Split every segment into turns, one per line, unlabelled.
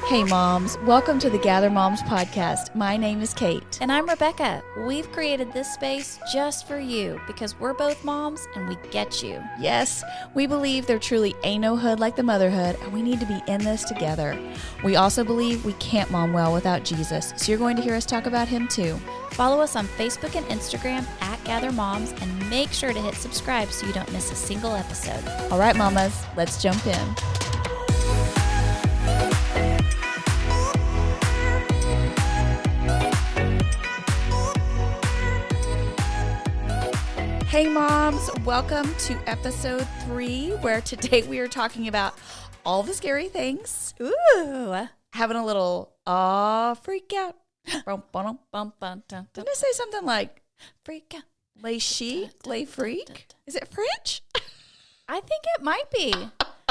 Hey moms, welcome to the Gather Moms podcast. My name is Kate.
And I'm Rebecca. We've created this space just for you because we're both moms and we get you.
Yes, we believe there truly ain't no hood like the motherhood, and we need to be in this together. We also believe we can't mom well without Jesus, so you're going to hear us talk about him too.
Follow us on Facebook and Instagram at Gather Moms and make sure to hit subscribe so you don't miss a single episode.
All right, mamas, let's jump in. Hey moms, welcome to episode 3, where today we are talking about all the scary things.
Ooh.
Having a little freak out. Didn't I say something like
Freak out.
lay chic, lay freak? Is it French?
I think it might be.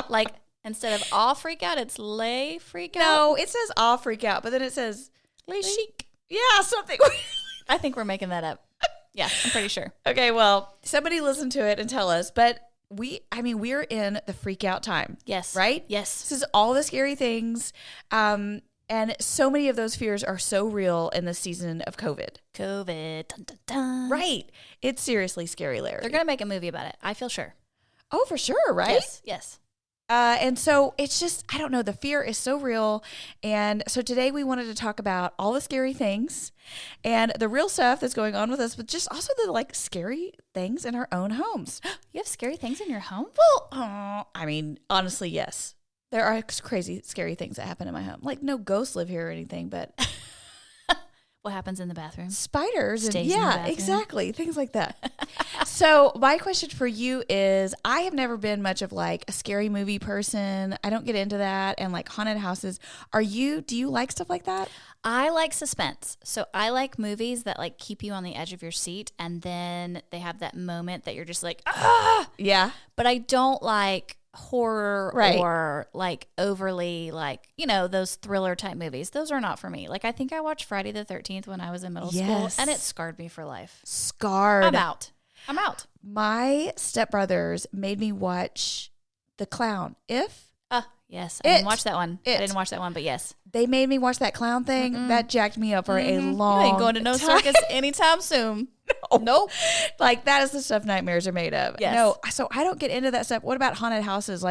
Like, instead of all freak out, it's lay freak out.
No, it says all freak out, but then it says
Lay chic.
yeah, something.
I think we're making that up. Yeah, I'm pretty sure.
Okay, well, somebody listen to it and tell us, but we're in the freak out time.
Yes.
Right?
Yes.
This is all the scary things. And so many of those fears are so real in the season of COVID.
COVID. Dun, dun, dun.
Right. It's seriously scary, Larry.
They're going to make a movie about it. I feel sure.
Oh, for sure, right?
Yes. Yes.
And so it's just, I don't know, the fear is so real. And so today we wanted to talk about all the scary things and the real stuff that's going on with us, but just also the scary things in our own homes.
You have scary things in your home?
Well, honestly, yes. There are crazy, scary things that happen in my home. Like no ghosts live here or anything, but
What happens in the bathroom?
spiders.
Stays
And,
in the
yeah,
bathroom.
exactly. Things like that. So my question for you is, I have never been much of a scary movie person. I don't get into that, and haunted houses. Do you like stuff like that?
I like suspense. So I like movies that keep you on the edge of your seat and then they have that moment that you're just like, ah!
Yeah.
But I don't like horror
Right.
or overly those thriller type movies. Those are not for me. I think I watched Friday the 13th when I was in middle
Yes.
school and it scarred me for life.
Scarred.
I'm out.
My stepbrothers made me watch The Clown.
Yes. I didn't
It.
watch that one.
It.
I didn't watch that one, but yes.
They made me watch that clown thing. That jacked me up for a long
You ain't going to no
time.
circus anytime soon. Nope.
That is the stuff nightmares are made of.
Yes.
No, so I don't get into that stuff. What about haunted houses?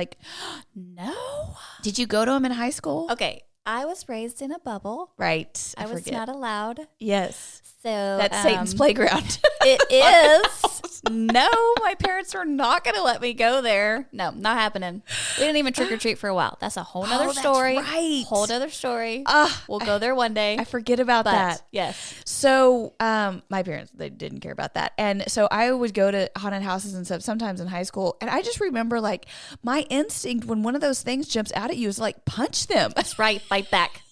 No.
Did you go to them in high school?
Okay. I was raised in a bubble.
Right.
I was not allowed.
Yes.
So
That's Satan's playground.
It is. No, my parents were not going to let me go there. No, not happening. We didn't even trick or treat for a while. That's a whole nother
that's
story.
right.
Whole nother story.
Ah,
We'll go there one day.
I forget about
but
that.
yes.
So, my parents, they didn't care about that. And so I would go to haunted houses and stuff sometimes in high school. And I just remember my instinct when one of those things jumps out at you is punch them.
That's right. Fight back.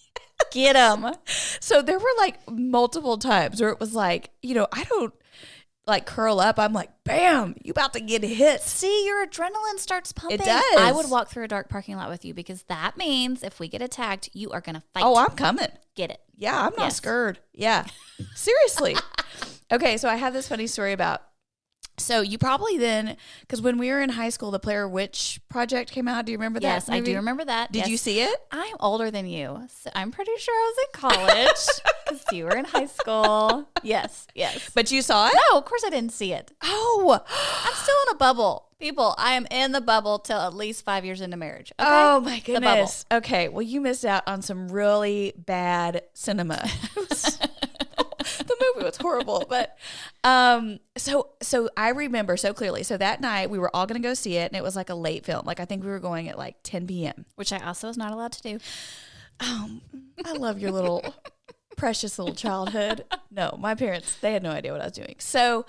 Get them.
So there were multiple times where it was I don't curl up. I'm bam, you about to get hit.
See, your adrenaline starts pumping.
It does.
I would walk through a dark parking lot with you because that means if we get attacked, you are going to fight.
Oh, I'm coming.
Get it.
Yeah, I'm not
Yes.
scared. Yeah. Seriously. Okay, so I have this funny story about. So you probably then, because when we were in high school, the Blair Witch Project came out. Do you remember that?
Yes, I
movie?
do remember that.
Did
Yes.
you see it?
I'm older than you, so I'm pretty sure I was in college because you were in high school. Yes, yes.
But you saw it?
No, of course I didn't see it.
Oh.
I'm still in a bubble. People, I am in the bubble till at least 5 years into marriage. Okay?
Oh my
The bubble.
goodness. Okay, well you missed out on some really bad cinema. The movie was horrible, but so I remember so clearly. So that night we were all going to go see it, and it was a late film. I think we were going at 10 p.m.
Which I also was not allowed to do.
I love your little precious little childhood. No, my parents, they had no idea what I was doing. So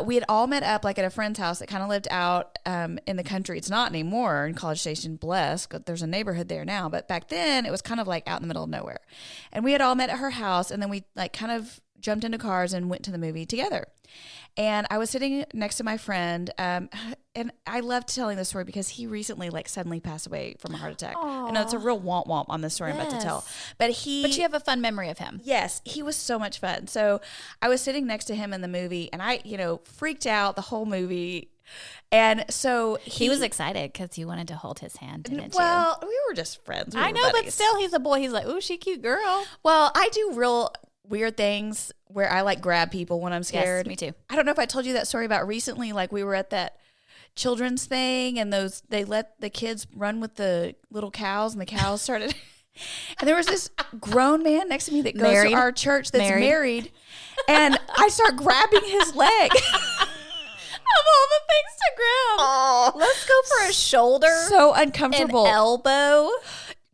we had all met up at a friend's house that kind of lived out in the country. It's not anymore in College Station, bless. There's a neighborhood there now. But back then it was kind of out in the middle of nowhere. And we had all met at her house, and then we kind of jumped into cars and went to the movie together. And I was sitting next to my friend, and I loved telling this story because he recently suddenly passed away from a heart attack. I know it's a real womp womp on this story I'm about to tell. But
you have a fun memory of him.
Yes, he was so much fun. So I was sitting next to him in the movie, and I, freaked out the whole movie. And so
He was excited because you wanted to hold his hand, didn't
well, we were just friends.
I know, but still, he's a boy. He's like, ooh, she cute girl.
Well, I do real weird things where I like grab people when I'm scared.
Yes, me too.
I don't know if I told you that story about recently. Like we were at that children's thing and they let the kids run with the little cows and the cows started. And there was this grown man next to me that goes to our church that's married. And I start grabbing his leg.
Of all the things to grab.
Oh,
let's go for a shoulder.
So uncomfortable.
An elbow.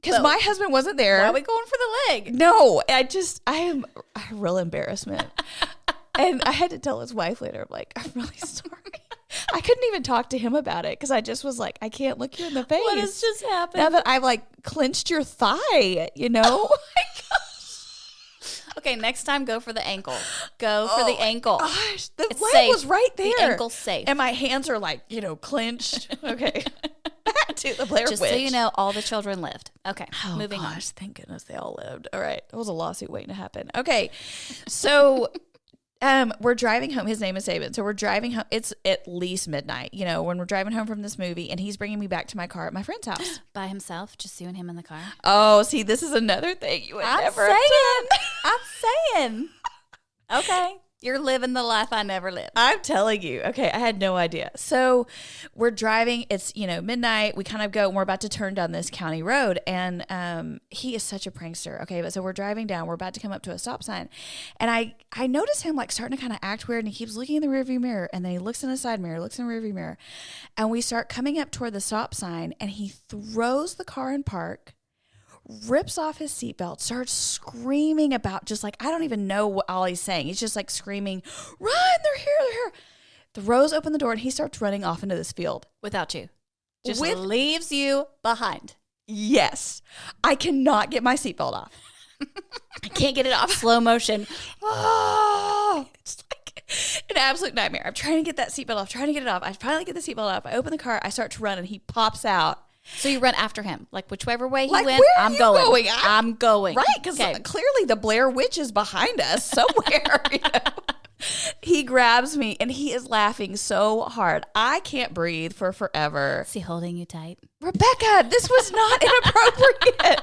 Because my husband wasn't there.
Why are we going for the leg?
No, I am a real embarrassment. And I had to tell his wife later, I'm like, I'm really sorry. I couldn't even talk to him about it because I just was like, I can't look you in the face.
What has just happened?
Now that I've like clenched your thigh, you know? Oh my gosh.
Okay, next time go for the ankle. Go for the ankle.
Gosh, the
it's
leg
safe.
was right there.
The ankle's safe.
And my hands are like, clenched. Okay. Back to the Blair
Just
Witch.
so you know, all the children lived. Okay, moving on.
Thank goodness they all lived. All right. That was a lawsuit waiting to happen. Okay. So we're driving home. His name is Saban. So we're driving home. It's at least midnight, when we're driving home from this movie, and he's bringing me back to my car at my friend's house.
By himself, just you and him in the car?
Oh, see, this is another thing you would never have done.
I'm saying. Okay. You're living the life I never lived.
I'm telling you. Okay, I had no idea. So we're driving. It's, midnight. We kind of go, and we're about to turn down this county road. And he is such a prankster. Okay, but so we're driving down. We're about to come up to a stop sign. And I notice him like starting to kind of act weird. And he keeps looking in the rearview mirror. And then he looks in the side mirror, looks in the rearview mirror. And we start coming up toward the stop sign. And he throws the car in park, rips off his seatbelt, starts screaming about just like, I don't even know what all he's saying. He's just like screaming, run, they're here. Throws open the door and he starts running off into this field.
Without you. Just leaves you behind.
Yes. I cannot get my seatbelt off. I can't get it off.
Slow motion.
Oh, it's like an absolute nightmare. I'm trying to get that seatbelt off, trying to get it off. I finally get the seatbelt off. I open the car. I start to run and he pops out.
So you run after him, like whichever way he
like,
went.
Where
I'm
are you
going.
I'm
going.
Right, because clearly the Blair Witch is behind us somewhere. He grabs me and he is laughing so hard. I can't breathe for forever.
Is he holding you tight?
Rebecca, this was not inappropriate.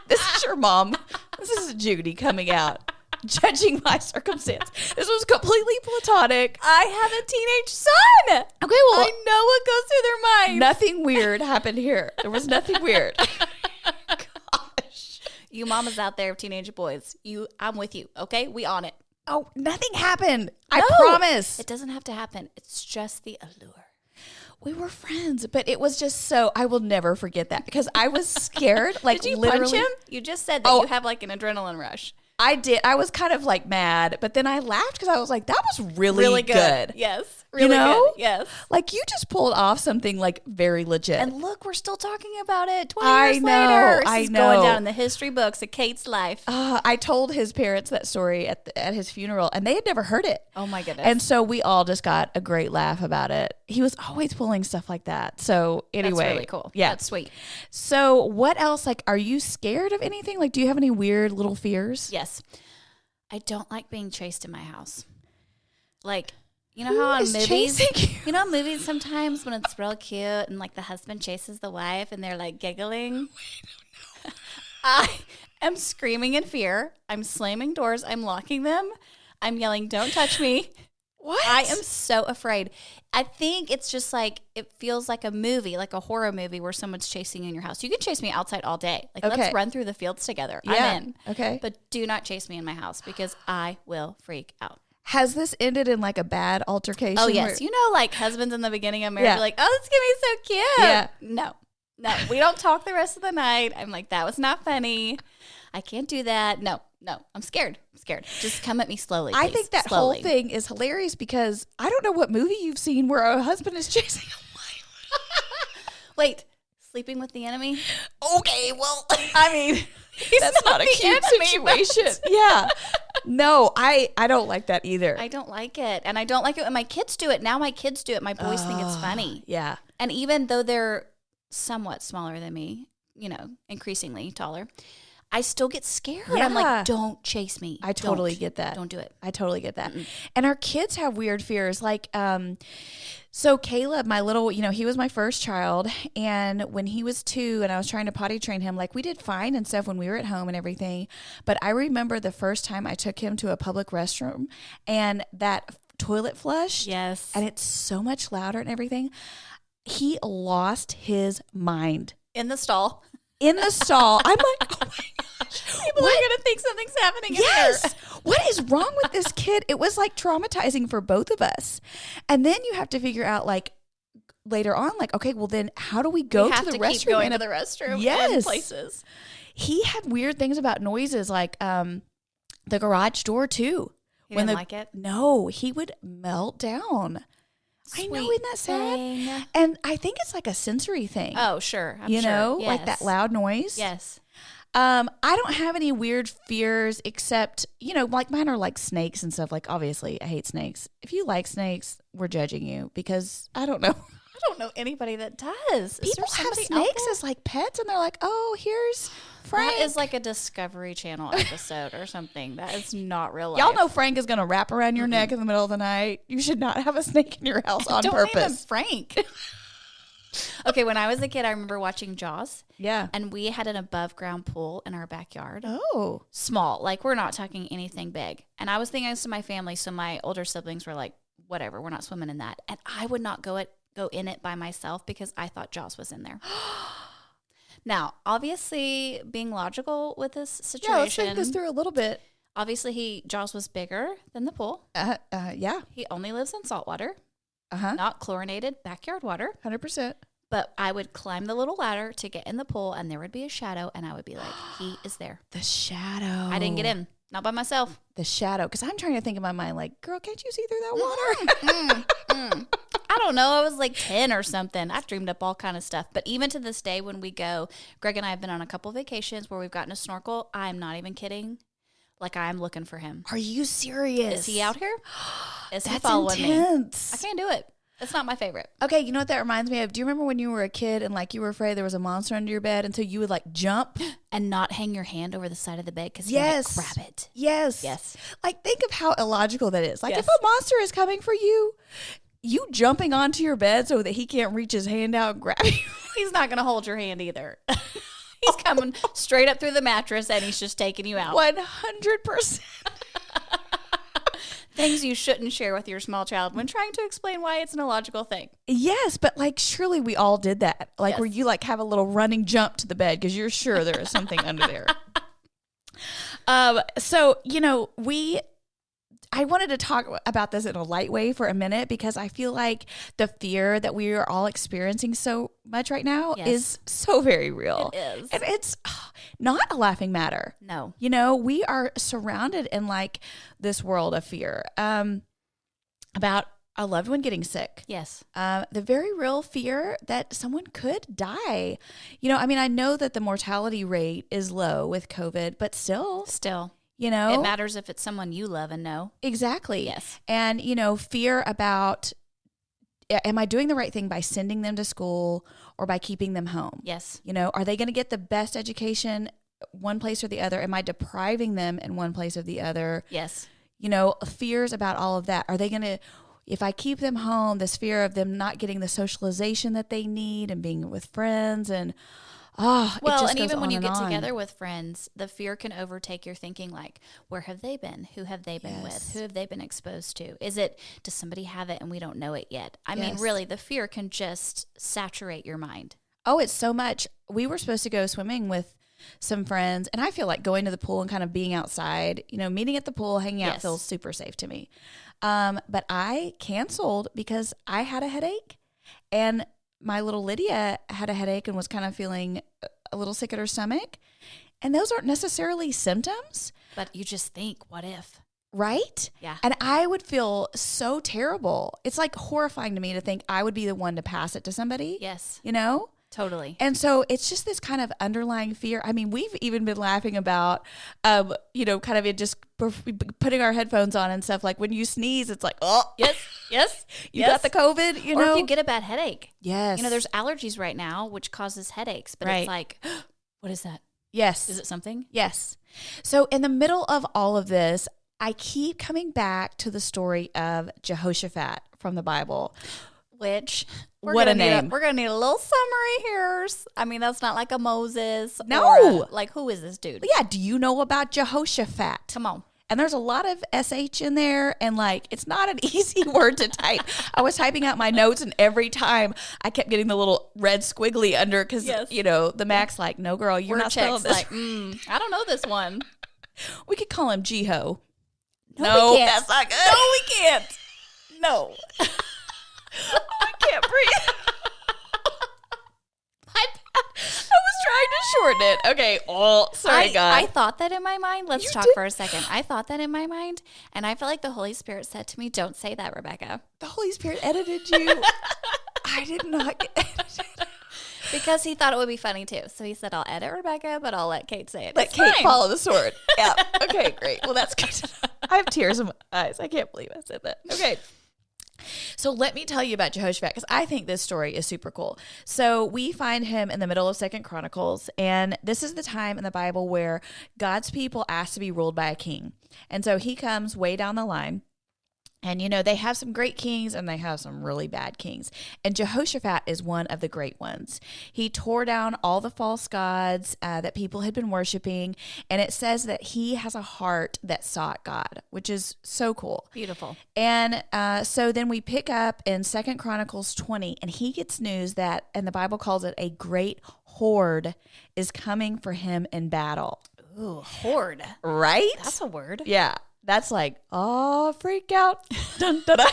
This is your mom. This is Judy coming out, judging my circumstance. This was completely platonic.
I have a teenage son.
Okay, well,
I know what goes through their mind.
Nothing weird happened here. There was nothing weird. Gosh.
You mamas out there, teenage boys, I'm with you, okay? We on it.
Oh, nothing happened. I promise.
It doesn't have to happen. It's just the allure.
We were friends, but it was just so, I will never forget that because I was scared. Like,
did you
literally
punch him? You just said that you have like an adrenaline rush.
I did. I was kind of like mad, but then I laughed because I was like, that was really good.
Yes. Really good. Yes.
Like you just pulled off something like very legit.
And look, we're still talking about it 20 years later. This is going down in the history books of Kate's life.
I told his parents that story at his funeral and they had never heard it.
Oh my goodness.
And so we all just got a great laugh about it. He was always pulling stuff like that. So anyway.
That's really cool.
Yeah.
That's sweet.
So what else? Like, are you scared of anything? Like, do you have any weird little fears?
Yes. I don't like being chased in my house. Like, you know how on movies, movies sometimes when it's real cute and like the husband chases the wife and they're like giggling. I am screaming in fear. I'm slamming doors. I'm locking them. I'm yelling, don't touch me.
What?
I am so afraid. I think it's just like, it feels like a movie, like a horror movie where someone's chasing you in your house. You can chase me outside all day. Like, let's run through the fields together.
Yeah.
I'm in.
Okay.
But do not chase me in my house because I will freak out.
Has this ended in like a bad altercation?
Oh, yes. Like husbands in the beginning of marriage are like, oh, this is going to be so cute.
Yeah.
No, we don't talk the rest of the night. I'm like, that was not funny. I can't do that. No, I'm scared. Just come at me slowly, please.
I think that whole thing is hilarious because I don't know what movie you've seen where a husband is chasing a wife.
Wait, sleeping with the enemy?
Okay, well, I mean, that's not a cute situation. Yeah. No, I don't like that either.
I don't like it. And I don't like it when my kids do it. Now my kids do it. My boys think it's funny.
Yeah.
And even though they're somewhat smaller than me, increasingly taller, I still get scared.
Yeah.
I'm like, don't chase me.
I totally get that.
Don't do it.
I totally get that. And our kids have weird fears. Like, so Caleb, my little, he was my first child. And when he was 2 and I was trying to potty train him, like we did fine and stuff when we were at home and everything. But I remember the first time I took him to a public restroom and that toilet flush.
Yes.
And it's so much louder and everything. He lost his mind.
In the stall.
I'm like, oh my gosh.
People are going to think something's happening in here.
What is wrong with this kid? It was like traumatizing for both of us. And then you have to figure out like later on, like, okay, well then how do we go to the restroom?
Keep going to the restroom in places.
He had weird things about noises like the garage door too.
He didn't like it?
No, he would melt down. I know, isn't that sad? And I think it's like a sensory thing.
Oh, sure. I'm
you
sure.
know,
Yes.
like that loud noise.
Yes.
I don't have any weird fears except, like mine are like snakes and stuff. Like, obviously, I hate snakes. If you like snakes, we're judging you because I don't know.
I don't know anybody that does.
People have snakes as like pets and they're like, oh, here's Frank.
That is like a Discovery Channel episode or something. That is not real life.
Y'all know Frank is going to wrap around your neck in the middle of the night. You should not have a snake in your house on purpose.
Don't name him Frank. Okay, when I was a kid, I remember watching Jaws.
Yeah.
And we had an above ground pool in our backyard.
Oh.
Small. Like, we're not talking anything big. And I was thinking this to my family, so my older siblings were like, whatever, we're not swimming in that. And I would not go in it by myself because I thought Jaws was in there. Now, obviously, being logical with this situation.
Yeah, let's think this through a little bit.
Obviously, Jaws was bigger than the pool.
Yeah.
He only lives in salt water.
Uh-huh.
Not chlorinated backyard water.
100%.
But I would climb the little ladder to get in the pool, and there would be a shadow, and I would be like, he is there.
The shadow.
I didn't get in. Not by myself.
The shadow. Because I'm trying to think in my mind, like, girl, can't you see through that water?
I don't know. I was like 10 or something. I've dreamed up all kind of stuff. But even to this day, when we go, Greg and I have been on a couple vacations where we've gotten a snorkel. I'm not even kidding. Like, I'm looking for him.
Are you serious?
Is he out here? Is he
That's
following
intense.
me? I can't do it. It's not my favorite.
Okay, you know what that reminds me of? Do you remember when you were a kid and like you were afraid there was a monster under your bed and so you would like jump?
And not hang your hand over the side of the bed because
yes.
you might grab it.
Yes.
Yes.
Like think of how illogical that is. Like
Yes.
if a monster is coming for you, you jumping onto your bed so that he can't reach his hand out and grab you.
He's not going to hold your hand either. He's coming straight up through the mattress and he's just taking you out.
100%.
Things you shouldn't share with your small child when trying to explain why it's an illogical thing.
Yes, but like surely we all did that. Like
Yes.
where you like have a little running jump to the bed because you're sure there is something under there. So, I wanted to talk about this in a light way for a minute because I feel like the fear that we are all experiencing so much right now
Yes.
is so very real.
It is.
And it's not a laughing matter.
No.
We are surrounded in like this world of fear about a loved one getting sick.
Yes.
The very real fear that someone could die. I know that the mortality rate is low with COVID, but still. It
matters if it's someone you love and know.
Exactly.
Yes.
And, fear about, am I doing the right thing by sending them to school or by keeping them home?
Yes.
Are they going to get the best education one place or the other? Am I depriving them in one place or the other?
Yes.
Fears about all of that. Are they going to, if I keep them home, this fear of them not getting the socialization that they need and being with friends and, it just goes
even when
on
you
and
get
on.
together with friends, the fear can overtake your thinking like, where have they been? Who have they been with? Who have they been exposed to? Does somebody have it and we don't know it yet? I mean, really, the fear can just saturate your mind.
Oh, it's so much. We were supposed to go swimming with some friends, and I feel like going to the pool and kind of being outside, meeting at the pool, hanging out feels super safe to me. But I canceled because I had a headache, and my little Lydia had a headache and was kind of feeling a little sick at her stomach. And those aren't necessarily symptoms.
But you just think, what if?
Right?
Yeah.
And I would feel so terrible. It's like horrifying to me to think I would be the one to pass it to somebody.
Yes.
Totally. And so it's just this kind of underlying fear. I mean, we've even been laughing about, kind of it just putting our headphones on and stuff. Like when you sneeze, it's like, oh,
yes,
you got the COVID,
Or if you get a bad headache.
Yes.
There's allergies right now, which causes headaches. But
Right.
it's like, what is that?
Yes.
Is it something?
Yes. So in the middle of all of this, I keep coming back to the story of Jehoshaphat from the Bible.
Which,
what a name.
We're going to need a little summary here. I mean, that's not like a Moses.
No.
Like, who is this dude?
Yeah. Do you know about Jehoshaphat?
Come on.
And there's a lot of SH in there, and like it's not an easy word to type. I was typing out my notes, and every time I kept getting the little red squiggly under because the Mac's like, "No, girl, you're not spelling this."
Like, I don't know this one.
We could call him Jeho.
No,
we can't. That's not good.
No, we can't. No,
I can't breathe. I was trying to shorten it. Okay. Oh, sorry, God.
I thought that in my mind. Let's talk for a second. I thought that in my mind, and I feel like the Holy Spirit said to me, "Don't say that, Rebecca."
The Holy Spirit edited you. I did not get edited.
Because he thought it would be funny too. So he said, I'll edit Rebecca, but I'll let Kate say it.
Let Kate follow the sword. Yeah. Okay, great. Well, that's good. I have tears in my eyes. I can't believe I said that. Okay. So let me tell you about Jehoshaphat because I think this story is super cool. So we find him in the middle of 2nd Chronicles, and this is the time in the Bible where God's people ask to be ruled by a king. And so he comes way down the line. And, they have some great kings and they have some really bad kings. And Jehoshaphat is one of the great ones. He tore down all the false gods that people had been worshiping. And it says that he has a heart that sought God, which is so cool.
Beautiful.
And so then we pick up in 2nd Chronicles 20, and he gets news that, and the Bible calls it a great horde, is coming for him in battle.
Ooh, horde.
Right?
That's a word.
Yeah. That's like, oh, freak out. Dun, dun, dun.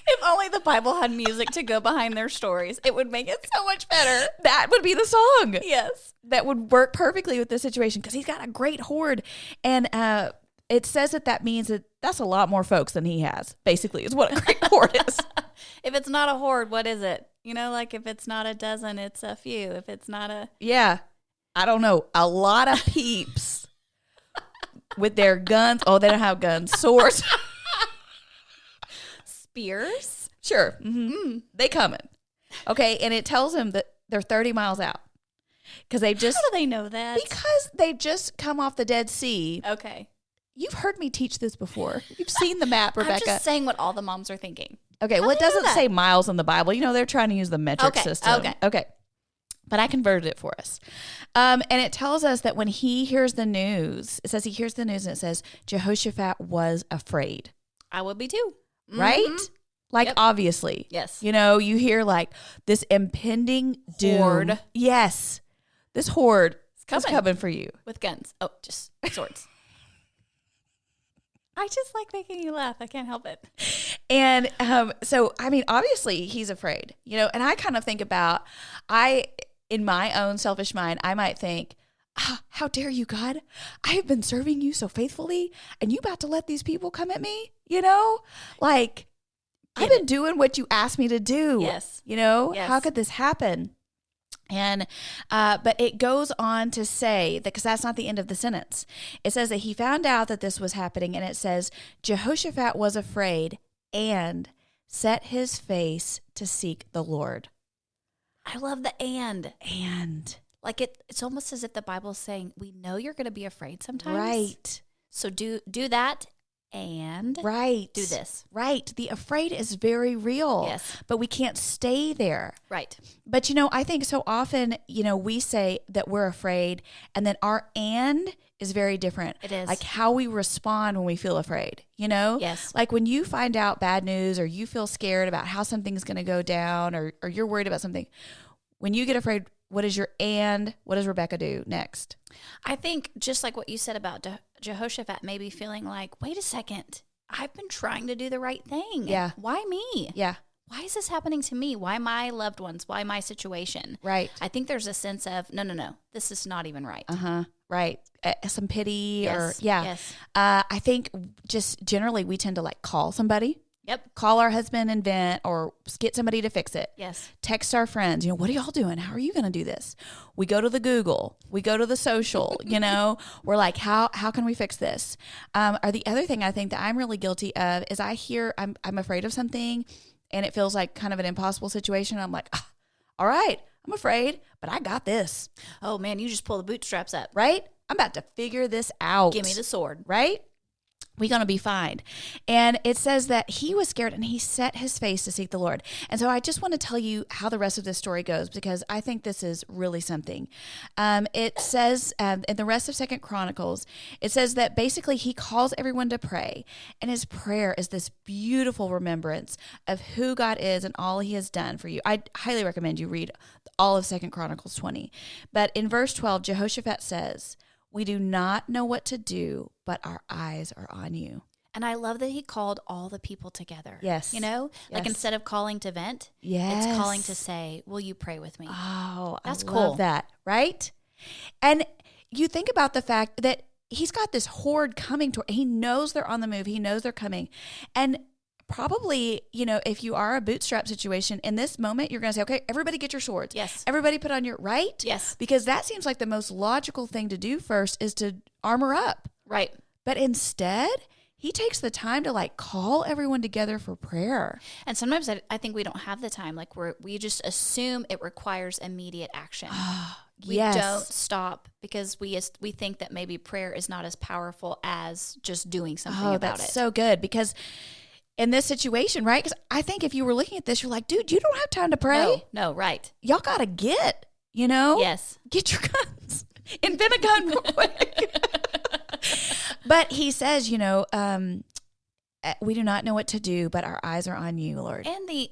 If only the Bible had music to go behind their stories, it would make it so much better.
That would be the song.
Yes.
That would work perfectly with this situation because he's got a great horde. And it says that means that that's a lot more folks than he has, basically, is what a great horde is.
If it's not a horde, what is it? Like if it's not a dozen, it's a few. If it's not a...
Yeah. I don't know. A lot of peeps. With their guns. Oh, they don't have guns. Swords.
Spears?
Sure. Mm-hmm. They coming. Okay, and it tells them that they're 30 miles out. Because they've just...
How do they know that?
Because they just come off the Dead Sea.
Okay.
You've heard me teach this before. You've seen the map, Rebecca.
I'm just saying what all the moms are thinking.
Okay, well, it doesn't say miles in the Bible. They're trying to use the metric system. Okay. But I converted it for us. And it tells us that when he hears the news, it says he hears the news and it says Jehoshaphat was afraid.
I would be too.
Right?
Mm-hmm.
Like,
yep.
Obviously.
Yes.
You hear like this impending doom.
Horde.
Yes. This horde is coming for you.
With guns. Oh, just swords. I just like making you laugh. I can't help it.
And so, obviously he's afraid, and I kind of think about, in my own selfish mind, I might think, how dare you, God? I have been serving you so faithfully, and you about to let these people come at me? Like, I've been doing what you asked me to do.
Yes.
Yes. How could this happen? And, but it goes on to say that, because that's not the end of the sentence. It says that he found out that this was happening, and it says, Jehoshaphat was afraid and set his face to seek the Lord.
I love the and.
And.
Like it's almost as if the Bible's saying, we know you're going to be afraid sometimes.
Right.
So do that and
right.
do this.
Right. The afraid is very real.
Yes.
But we can't stay there.
Right.
But, I think so often, we say that we're afraid, and then our and is very different.
It is.
Like how we respond when we feel afraid,
Yes.
Like when you find out bad news or you feel scared about how something's going to go down or you're worried about something, when you get afraid, what is your and? What does Rebecca do next?
I think just like what you said about Jehoshaphat maybe feeling like, wait a second, I've been trying to do the right thing.
Yeah.
Why me?
Yeah.
Why is this happening to me? Why my loved ones? Why my situation?
Right.
I think there's a sense of, no, this is not even right.
Uh-huh. Right. Some pity or, yeah.
Yes.
I think just generally we tend to like call somebody.
Yep.
Call our husband and vent or get somebody to fix it.
Yes.
Text our friends, what are y'all doing? How are you going to do this? We go to the Google. We go to the social, We're like, how can we fix this? Or the other thing I think that I'm really guilty of is I hear I'm afraid of something and it feels like kind of an impossible situation. I'm like, all right, I'm afraid, but I got this.
Oh, man, you just pull the bootstraps up.
Right? I'm about to figure this out.
Give me the sword.
Right? We're going to be fine. And it says that he was scared and he set his face to seek the Lord. And so I just want to tell you how the rest of this story goes, because I think this is really something. It says in the rest of 2 Chronicles, it says that basically he calls everyone to pray. And his prayer is this beautiful remembrance of who God is and all he has done for you. I highly recommend you read all of 2 Chronicles 20. But in verse 12, Jehoshaphat says, "We do not know what to do, but our eyes are on you."
And I love that he called all the people together.
Yes.
You know, like
Yes.
instead of calling to vent,
Yes.
it's calling to say, will you pray with me?
Oh,
That's
I
cool.
love that, right? And you think about the fact that he's got this horde coming to, he knows they're on the move. He knows they're coming. And probably, you know, if you are a bootstrap situation in this moment, you're going to say, okay, everybody get your swords.
Yes.
Everybody put on your, right?
Yes.
Because that seems like the most logical thing to do first is to armor up.
Right.
But instead, he takes the time to like call everyone together for prayer.
And sometimes I think we don't have the time. Like we just assume it requires immediate action. We
Yes.
don't stop because we think that maybe prayer is not as powerful as just doing something about
that's
it.
so good, because in this situation, right? Because I think if you were looking at this, you're like, dude, you don't have time to pray.
No, right.
Y'all got to get, you know?
Yes.
Get your guns. Invent a gun real quick. But he says, you know, we do not know what to do, but our eyes are on you, Lord.
And the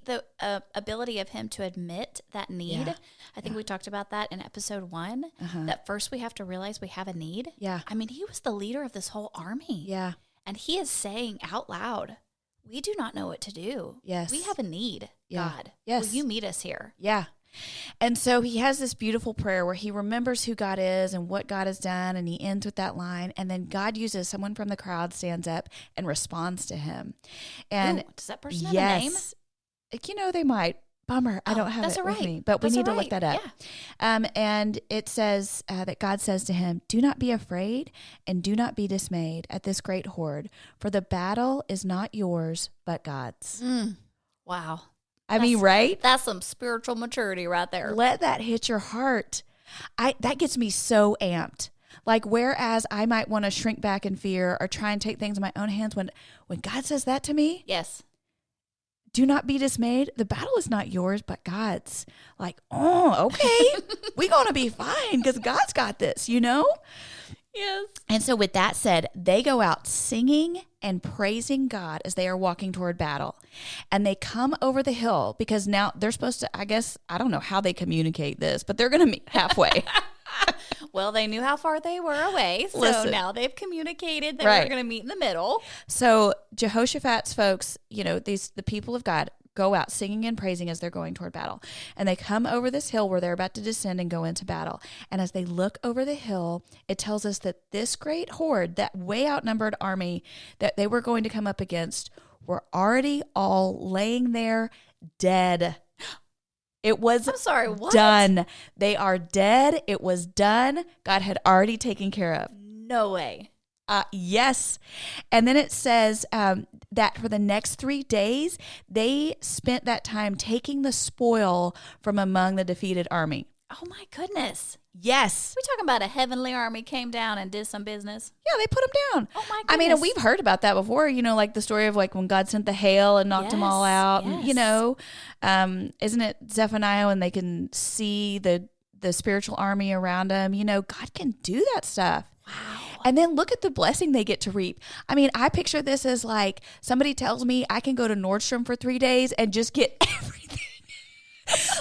ability of him to admit that need.
Yeah.
I think we talked about that in episode 1, that first we have to realize we have a need.
Yeah.
I mean, he was the leader of this whole army.
Yeah.
And he is saying out loud, we do not know what to do.
Yes.
We have a need,
Yeah.
God.
Yes.
Will you meet us here?
Yeah. And so he has this beautiful prayer where he remembers who God is and what God has done, and he ends with that line, and then God uses someone from the crowd, stands up and responds to him. And
Ooh, does that person have a name?
You know, they might. Bummer. I don't have
that's
it
all
with
right.
me, but
That's
we need
all
to look
right.
that up. And it says that God says to him, "Do not be afraid and do not be dismayed at this great horde, for the battle is not yours, but God's."
Wow.
I mean, right?
That's some spiritual maturity right there.
Let that hit your heart. That gets me so amped. Like, whereas I might want to shrink back in fear or try and take things in my own hands, when God says that to me,
Yes.
do not be dismayed. The battle is not yours, but God's. Like, oh, okay. We're going to be fine because God's got this, you know?
Yes.
And so with that said, they go out singing and praising God as they are walking toward battle. And they come over the hill because now they're supposed to, I guess, I don't know how they communicate this, but they're going to meet halfway.
Well, they knew how far they were away, so
Listen.
now they've communicated that
Right.
we're going to meet in the middle.
So Jehoshaphat's folks, you know, the people of God go out singing and praising as they're going toward battle. And they come over this hill where they're about to descend and go into battle. And as they look over the hill, it tells us that this great horde, that way outnumbered army that they were going to come up against, were already all laying there dead. It was
I'm sorry, what?
done. They are dead. It was done. God had already taken care of.
No way.
Yes. And then it says that for the next 3 days, they spent that time taking the spoil from among the defeated army.
Oh my goodness.
Yes.
We talking about a heavenly army came down and did some business.
Yeah, they put them down.
Oh my
I mean, and
goodness.
we've heard about that before, you know, like the story of like when God sent the hail and knocked them all
Yes,
out. And, you
yes.
know, isn't it Zephaniah when they can see the spiritual army around them? You know, God can do that stuff.
Wow.
And then look at the blessing they get to reap. I mean, I picture this as like somebody tells me I can go to Nordstrom for 3 days and just get everything.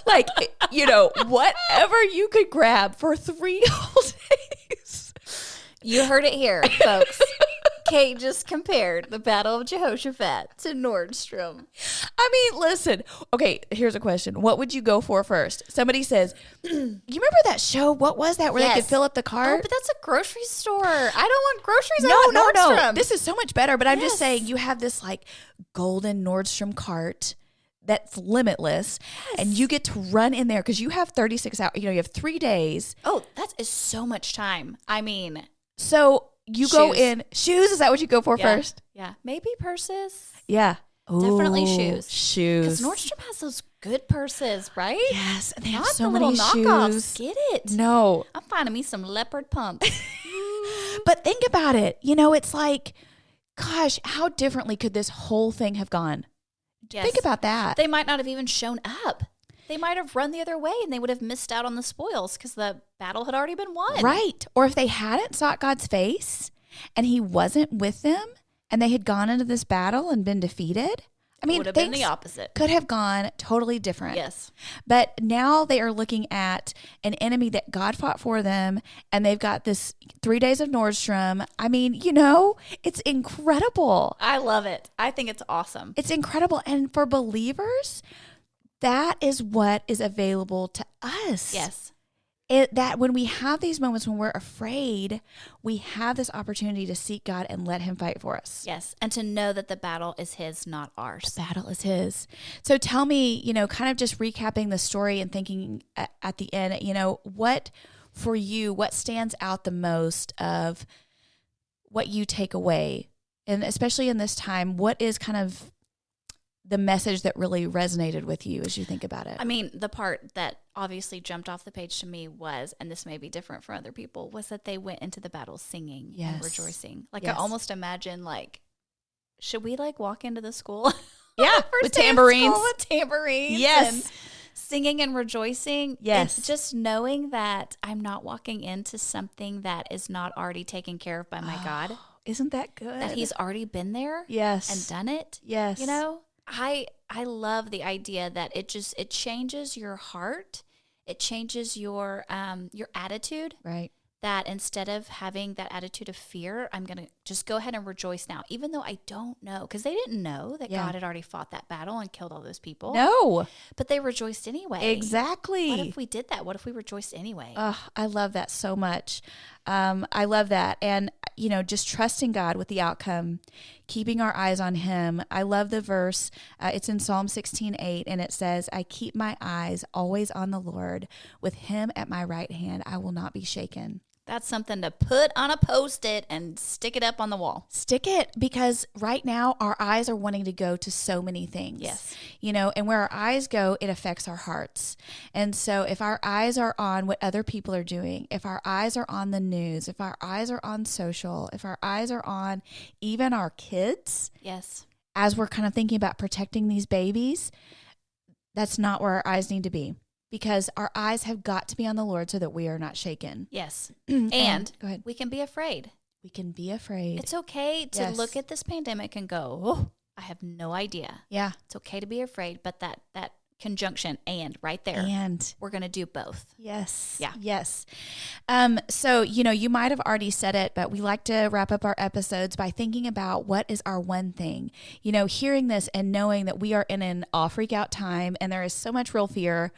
Like, you know, whatever you could grab for 3 whole days.
You heard it here, folks. Kate just compared the Battle of Jehoshaphat to Nordstrom.
I mean, listen. Okay, here's a question. What would you go for first? Somebody says, you remember that show? What was that where they could
Yes.
fill up the
Oh,
cart?
but that's a grocery store. I don't want groceries. I
No,
want
no, no.
Nordstrom.
This is so much better. But I'm just
Yes.
saying you have this like golden Nordstrom cart that's limitless, and you get to run in there because you have 36 hours. You know, you have 3 days.
Oh, that is so much time. I mean,
So you go
Shoes.
in. Shoes, is that what you go for
yeah,
first?
Yeah. Maybe purses.
Yeah.
Definitely shoes.
Shoes.
Because Nordstrom has those good purses, right?
Yes. And they have
Not
so
the
many
little
shoes.
knockoffs. Get it?
No.
I'm finding me some leopard pumps.
But think about it. You know, it's like, gosh, how differently could this whole thing have gone?
Yes.
Think about that.
They might not have even shown up. They might have run the other way and they would have missed out on the spoils because the battle had already been won.
Right. Or if they hadn't sought God's face and he wasn't with them and they had gone into this battle and been defeated, I mean,
it would have been the opposite.
Could have gone totally different.
Yes.
But now they are looking at an enemy that God fought for them, and they've got this 3 days of Nordstrom. I mean, you know, it's incredible.
I love it. I think it's awesome.
It's incredible. And for believers, that is what is available to us.
Yes.
That when we have these moments when we're afraid, we have this opportunity to seek God and let him fight for us.
Yes. And to know that the battle is his, not ours.
The battle is his. So tell me, you know, kind of just recapping the story and thinking at the end, you know, what for you, what stands out the most of what you take away? And especially in this time, what is kind of the message that really resonated with you as you think about it?
I mean, the part that obviously jumped off the page to me was, and this may be different for other people, was that they went into the battle singing and rejoicing. Like I almost imagine, like, should we like walk into the school?
Yeah, with tambourines.
With tambourines.
Yes.
And singing and rejoicing.
Yes.
And just knowing that I'm not walking into something that is not already taken care of by my God.
Isn't that good?
That he's already been there.
Yes.
And done it.
Yes.
You know? I love the idea that it changes your heart. It changes your attitude.
Right.
That instead of having that attitude of fear, I'm going to just go ahead and rejoice now, even though I don't know, because they didn't know that God had already fought that battle and killed all those people.
No.
But they rejoiced anyway.
Exactly.
What if we did that? What if we rejoiced anyway?
I love that so much. I love that. And, you know, just trusting God with the outcome, keeping our eyes on him. I love the verse. It's in Psalm 16:8, and it says, I keep my eyes always on the Lord. With him at my right hand, I will not be shaken.
That's something to put on a Post-it and stick it up on the wall.
Stick it, because right now our eyes are wanting to go to so many things.
Yes.
You know, and where our eyes go, it affects our hearts. And so if our eyes are on what other people are doing, if our eyes are on the news, if our eyes are on social, if our eyes are on even our kids,
yes,
as we're kind of thinking about protecting these babies, that's not where our eyes need to be. Because our eyes have got to be on the Lord so that we are not shaken.
Yes.
And go ahead.
We can be afraid.
We can be afraid.
It's okay to look at this pandemic and go, oh, I have no idea.
Yeah.
It's okay to be afraid, but that conjunction and right there.
And
we're going to do both.
Yes.
Yeah.
Yes. So, you know, you might have already said it, but we like to wrap up our episodes by thinking about what is our one thing. You know, hearing this and knowing that we are in an all freak out time and there is so much real fear.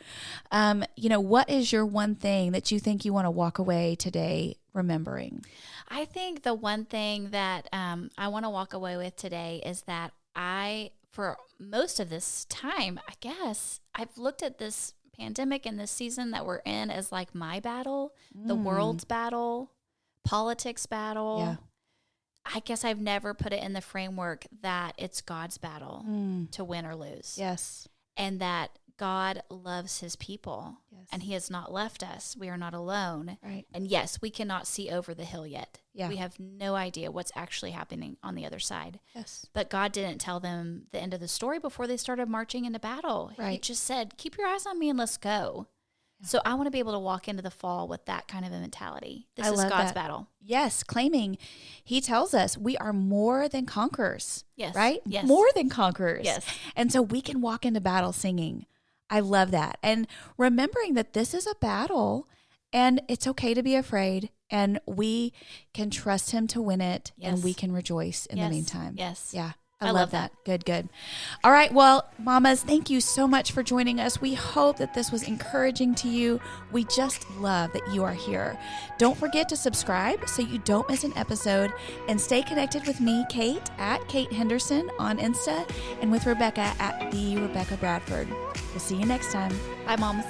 You know, what is your one thing that you think you want to walk away today remembering?
I think the one thing that I want to walk away with today is that for most of this time, I guess, I've looked at this pandemic and this season that we're in as like my battle, the world's battle, politics battle.
Yeah.
I guess I've never put it in the framework that it's God's battle to win or lose.
Yes.
And that God loves his people.
Yes.
And he has not left us. We are not alone.
Right.
And yes, we cannot see over the hill yet.
Yeah.
We have no idea what's actually happening on the other side.
Yes.
But God didn't tell them the end of the story before they started marching into battle.
Right.
He just said, keep your eyes on me and let's go. Yeah. So I want to be able to walk into the fall with that kind of a mentality. This is God's battle.
Yes. Claiming, he tells us we are more than conquerors.
Yes.
Right?
Yes.
More than conquerors.
Yes.
And so we can walk into battle singing. I love that. And remembering that this is a battle and it's okay to be afraid and we can trust him to win it and we can rejoice in the meantime.
Yes.
Yeah. I love that. Good, good. All right. Well, mamas, thank you so much for joining us. We hope that this was encouraging to you. We just love that you are here. Don't forget to subscribe so you don't miss an episode, and stay connected with me, Kate, at Kate Henderson on Insta, and with Rebecca at the Rebecca Bradford. We'll see you next time.
Bye, mamas.